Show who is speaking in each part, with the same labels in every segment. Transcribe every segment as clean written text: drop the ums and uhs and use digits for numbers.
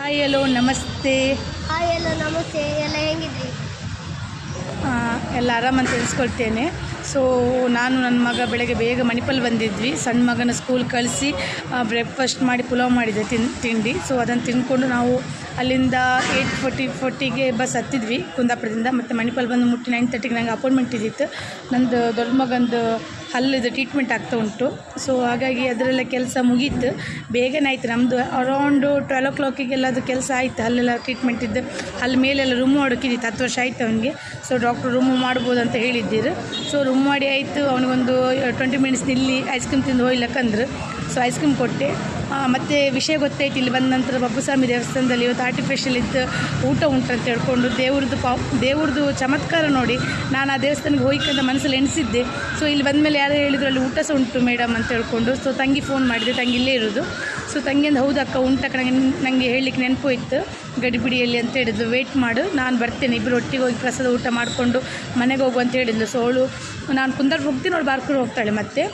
Speaker 1: Hi hello ನಮಸ್ತೆ.
Speaker 2: Hi hello ನಮಸ್ತೆ. ಎಲ್ಲ ಹೆಂಗಿದ್ರಿ?
Speaker 1: ಎಲ್ಲ ಆರಾಮಂತ ತಿಳಿಸ್ಕೊಳ್ತೇನೆ. ಸೊ ನಾನು ನನ್ನ ಮಗ ಬೆಳಗ್ಗೆ ಬೇಗ ಮಣಿಪಾಲ್ ಬಂದಿದ್ವಿ. ಸಣ್ಣ ಮಗನ ಸ್ಕೂಲ್ ಕಳಿಸಿ ಬ್ರೇಕ್ಫಾಸ್ಟ್ ಮಾಡಿ ಪುಲಾವ್ ಮಾಡಿದೆ ತಿಂಡಿ. ಸೊ ಅದನ್ನು ತಿಂದ್ಕೊಂಡು ನಾವು ಅಲ್ಲಿಂದ 8:40ಗೆ ಬಸ್ ಹತ್ತಿದ್ವಿ ಕುಂದಾಪುರದಿಂದ. ಮತ್ತು ಮಣಿಪಾಲ್ ಬಂದು ಮುಟ್ಟಿ 9:30ಗೆ ನನಗೆ ಅಪಾಯಿಂಟ್ಮೆಂಟ್ ಇದ್ದಿತ್ತು. ನಂದು ದೊಡ್ಡ ಮಗಂದು ಹಲ್ಲಿದು ಟ್ರೀಟ್ಮೆಂಟ್ ಆಗ್ತಾ ಉಂಟು. ಸೊ ಹಾಗಾಗಿ ಅದರಲ್ಲ ಕೆಲಸ ಮುಗೀತು, ಬೇಗನೆ ಆಯಿತು. ನಮ್ಮದು ಅರೌಂಡು 12 o'clockಗೆಲ್ಲ ಅದು ಕೆಲಸ ಆಯಿತು. ಹಲ್ಲೆಲ್ಲ ಟ್ರೀಟ್ಮೆಂಟ್ ಇದ್ದು ಅಲ್ಲಿ ಮೇಲೆಲ್ಲ ರೂಮ್ ಮಾಡೋಕ್ಕಿದ್ದಿತ್ತು. 10 ವರ್ಷ ಆಯಿತು ಅವನಿಗೆ. ಸೊ ಡಾಕ್ಟ್ರು ರೂಮು ಮಾಡ್ಬೋದು ಅಂತ ಹೇಳಿದ್ದೀರು. ಸೊ ರೂಮ್ ಮಾಡಿ ಆಯಿತು. ಅವನಿಗೊಂದು 20 ಮಿನಿಟ್ಸ್ ನಿಲ್ಲಿ ಐಸ್ ಕ್ರೀಮ್ ತಿಂದು ಹೋಗ್ಲಕ್ಕಂದ್ರು. ಸೊ ಐಸ್ ಕ್ರೀಮ್ ಕೊಟ್ಟೆ. ಮತ್ತು ವಿಷಯ ಗೊತ್ತಾಯ್ತು ಇಲ್ಲಿ ಬಂದ ನಂತರ ಬಬ್ಬುಸ್ವಾಮಿ ದೇವಸ್ಥಾನದಲ್ಲಿ ಇವತ್ತು ಆರ್ಟಿಫಿಷಿಯಲ್ ಇತ್ತು ಊಟ ಉಂಟಂತ ಹೇಳ್ಕೊಂಡು ದೇವ್ರದ್ದು ಚಮತ್ಕಾರ ನೋಡಿ ನಾನು ಆ ದೇವಸ್ಥಾನಕ್ಕೆ ಹೋಯ್ಕಂತ ಮನಸ್ಸಲ್ಲಿ ಎಣಿಸಿದ್ದೆ. ಸೊ ಇಲ್ಲಿ ಬಂದಮೇಲೆ ಯಾರು ಹೇಳಿದ್ರು ಅಲ್ಲಿ ಊಟ ಸಹ ಉಂಟು ಮೇಡಮ್ ಅಂತ ಹೇಳ್ಕೊಂಡು. ಸೊ ತಂಗಿ ಫೋನ್ ಮಾಡಿದೆ, ತಂಗಿ ಇಲ್ಲೇ ಇರೋದು. ಸೊ ತಂಗಿಯಿಂದ ಹೌದು ಅಕ್ಕ ಉಂಟಕ್ಕ, ನನಗೆ ಹೇಳಲಿಕ್ಕೆ ನೆನಪು ಇತ್ತು ಗಡಿಬಿಡಿಯಲ್ಲಿ ಅಂತ ಹೇಳಿದ್ಲು. ವೆಯ್ಟ್ ಮಾಡು, ನಾನು ಬರ್ತೇನೆ, ಇಬ್ಬರು ಒಟ್ಟಿಗೆ ಹೋಗಿ ಪ್ರಸಾದ ಊಟ ಮಾಡಿಕೊಂಡು ಮನೆಗೆ ಹೋಗು ಅಂತ ಹೇಳಿದ್ಲು. ಸೊ ಅವಳು ನಾನು ಕುಂದಾರ್ ಹೋಗ್ತೀನಿ, ಅವಳು ಬಾರ್ಕೂರು ಹೋಗ್ತಾಳೆ ಮತ್ತೆ.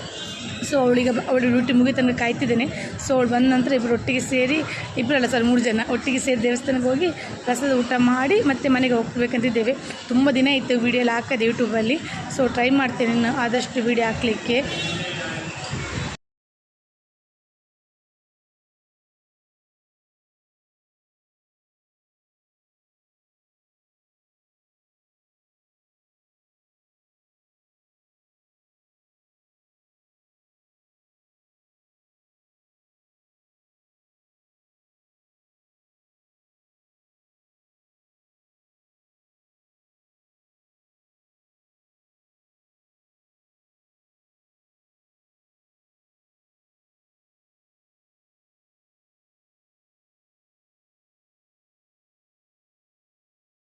Speaker 1: ಸೊ ಅವಳು ಡ್ಯೂಟಿ ಮುಗಿತನಕ ಕಾಯ್ತಿದ್ದೇನೆ. ಸೊ ಅವಳು ಬಂದ ನಂತರ ಇಬ್ಬರು ಒಟ್ಟಿಗೆ ಸೇರಿ, ಇಬ್ಬರಲ್ಲ ಸರ್ 3 ಜನ ಒಟ್ಟಿಗೆ ಸೇರಿ ದೇವಸ್ಥಾನಕ್ಕೆ ಹೋಗಿ ಪ್ರಸಾದ ಊಟ ಮಾಡಿ ಮತ್ತೆ ಮನೆಗೆ ಹೋಗ್ಬೇಕಂತಿದ್ದೇವೆ. ತುಂಬ ದಿನ ಇತ್ತು ವೀಡಿಯೋ ಎಲ್ಲ ಹಾಕೋದು ಯೂಟ್ಯೂಬಲ್ಲಿ. ಸೊ ಟ್ರೈ ಮಾಡ್ತೇನೆ ಇನ್ನು ಆದಷ್ಟು ವೀಡಿಯೋ ಹಾಕಲಿಕ್ಕೆ.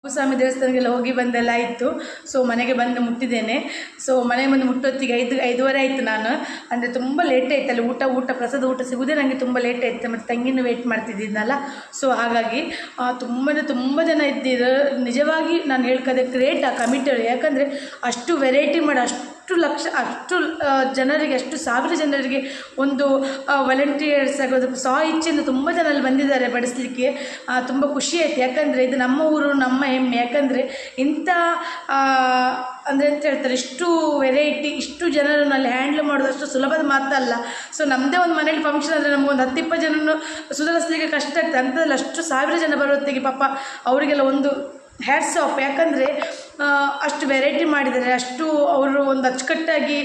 Speaker 1: ಬಬ್ಬುಸ್ವಾಮಿ ದೇವಸ್ಥಾನಕ್ಕೆಲ್ಲ ಹೋಗಿ ಬಂದೆಲ್ಲ ಆಯಿತು. ಸೊ ಮನೆಗೆ ಬಂದು ಮುಟ್ಟಿದ್ದೇನೆ. ಸೊ ಮನೆಗೆ ಬಂದು ಮುಟ್ಟೊತ್ತಿಗೆ 5:30 ಆಯಿತು. ನಾನು ಅಂದರೆ ತುಂಬ ಲೇಟ್ ಆಯ್ತು. ಅಲ್ಲಿ ಊಟ ಪ್ರಸಾದ ಊಟ ಸಿಗೋದೇ ನನಗೆ ತುಂಬ ಲೇಟ್ ಆಯಿತು. ಮತ್ತು ತಂಗಿನೂ ವೆಯ್ಟ್ ಮಾಡ್ತಿದ್ದೀನಲ್ಲ. ಸೊ ಹಾಗಾಗಿ ತುಂಬ ಜನ ಇದ್ದೀರು. ನಿಜವಾಗಿ ನಾನು ಹೇಳ್ಕೋದೆ ಗ್ರೇಟ್ ಆ ಕಮಿಟಿಯವರು. ಯಾಕಂದರೆ ಅಷ್ಟು ವೆರೈಟಿ ಮಾಡಿ ಅಷ್ಟು ಜನರಿಗೆ, ಅಷ್ಟು ಸಾವಿರ ಜನರಿಗೆ ಒಂದು ವಾಲಂಟಿಯರ್ಸ್ ಆಗೋದು ಇಚ್ಛೆಯಿಂದ ತುಂಬ ಜನ ಅಲ್ಲಿ ಬಂದಿದ್ದಾರೆ ಬಡಿಸ್ಲಿಕ್ಕೆ. ತುಂಬ ಖುಷಿ ಆಯಿತು. ಯಾಕಂದರೆ ಇದು ನಮ್ಮ ಊರು, ನಮ್ಮ ಹೆಮ್ಮೆ. ಯಾಕಂದರೆ ಇಂಥ ಅಂದರೆ ಅಂತ ಹೇಳ್ತಾರೆ, ಇಷ್ಟು ವೆರೈಟಿ, ಇಷ್ಟು ಜನರನ್ನು ಅಲ್ಲಿ ಹ್ಯಾಂಡ್ಲ್ ಮಾಡೋದು ಅಷ್ಟು ಸುಲಭದ ಮಾತಲ್ಲ. ಸೊ ನಮ್ಮದೇ ಒಂದು ಮನೇಲಿ ಫಂಕ್ಷನ್ ಅಂದರೆ ನಮಗೊಂದು 10-20 ಜನನ್ನು ಸುಧಾರಿಸಲಿಕ್ಕೆ ಕಷ್ಟ ಆಗ್ತದೆ. ಅಂಥದ್ರಲ್ಲಿ ಅಷ್ಟು ಸಾವಿರ ಜನ ಬರೋತ್ತಿಗೆ ಪಾಪ ಅವರಿಗೆಲ್ಲ ಒಂದು ಹ್ಯಾಟ್ಸ್ ಆಫ್. ಯಾಕಂದರೆ ಅಷ್ಟು ವೆರೈಟಿ ಮಾಡಿದ್ದಾರೆ. ಅಷ್ಟು ಅವರು ಒಂದು ಅಚ್ಚುಕಟ್ಟಾಗಿ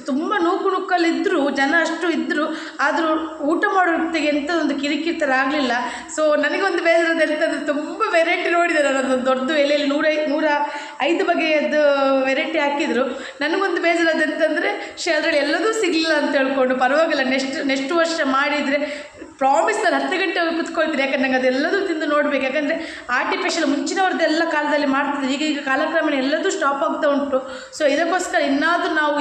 Speaker 1: ತುಂಬ ನೂಕುನುಕ್ಕಲ್ಲಿದ್ದರು ಜನ, ಅಷ್ಟು ಇದ್ದರು. ಆದರೂ ಊಟ ಮಾಡೋ ಹೊತ್ತಿಗೆ ಎಂಥದೊಂದು ಕಿರಿಕಿರಿ ಥರ ಆಗಲಿಲ್ಲ. ಸೊ ನನಗೊಂದು ಬೇಜಾರದು ಎಂಥದ್ದು, ತುಂಬ ವೆರೈಟಿ ನೋಡಿದ್ದಾರೆ. ಅದೊಂದು ದೊಡ್ಡ ಎಲೆಯಲ್ಲಿ 105 ಬಗೆಯದ್ದು ವೆರೈಟಿ ಹಾಕಿದರು. ನನಗೊಂದು ಬೇಜಾರದು ಎಂತಂದರೆ ಅದರಲ್ಲಿ ಎಲ್ಲದೂ ಸಿಗಲಿಲ್ಲ ಅಂತ ಹೇಳ್ಕೊಂಡು. ಪರವಾಗಿಲ್ಲ, ನೆಕ್ಸ್ಟ್ ವರ್ಷ ಮಾಡಿದರೆ ಪ್ರಾಮಿಸ್ ನಾನು 10 ಗಂಟೆ ಹೋಗಿ ಕೂತ್ಕೊಳ್ತೀನಿ. ಯಾಕಂದ್ರೆ ನಂಗೆ ಅದೆಲ್ಲದೂ ತಿಂದು ನೋಡಬೇಕು. ಯಾಕಂದರೆ ಆರ್ಟಿಫಿಷಿಯಲ್ ಮುಂಚಿನವ್ರದ್ದೆಲ್ಲ ಕಾಲದಲ್ಲಿ ಮಾಡ್ತಿದ್ರು. ಈಗ ಕಾಲಕ್ರಮೇಣ ಎಲ್ಲದೂ ಸ್ಟಾಪ್ ಆಗ್ತಾ ಉಂಟು. ಸೊ ಇದಕ್ಕೋಸ್ಕರ ಇನ್ನಾದರೂ ನಾವು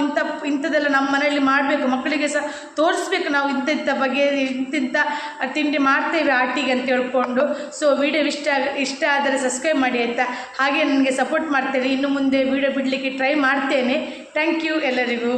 Speaker 1: ಇಂಥದ್ದೆಲ್ಲ ನಮ್ಮ ಮನೆಯಲ್ಲಿ ಮಾಡಬೇಕು. ಮಕ್ಕಳಿಗೆ ಸಹ ತೋರಿಸ್ಬೇಕು ನಾವು ಇಂಥ ಬಗೆ ಇಂತಿಂಥ ತಿಂಡಿ ಮಾಡ್ತೇವೆ ಆಟಿಗೆ ಅಂತ ಹೇಳ್ಕೊಂಡು. ಸೊ ವಿಡಿಯೋ ಇಷ್ಟ ಆದರೆ ಸಬ್ಸ್ಕ್ರೈಬ್ ಮಾಡಿ ಆಯಿತಾ. ಹಾಗೆ ನನಗೆ ಸಪೋರ್ಟ್ ಮಾಡ್ತೇನೆ. ಇನ್ನು ಮುಂದೆ ವಿಡಿಯೋ ಬಿಡಲಿಕ್ಕೆ ಟ್ರೈ ಮಾಡ್ತೇನೆ. ಥ್ಯಾಂಕ್ ಯು ಎಲ್ಲರಿಗೂ.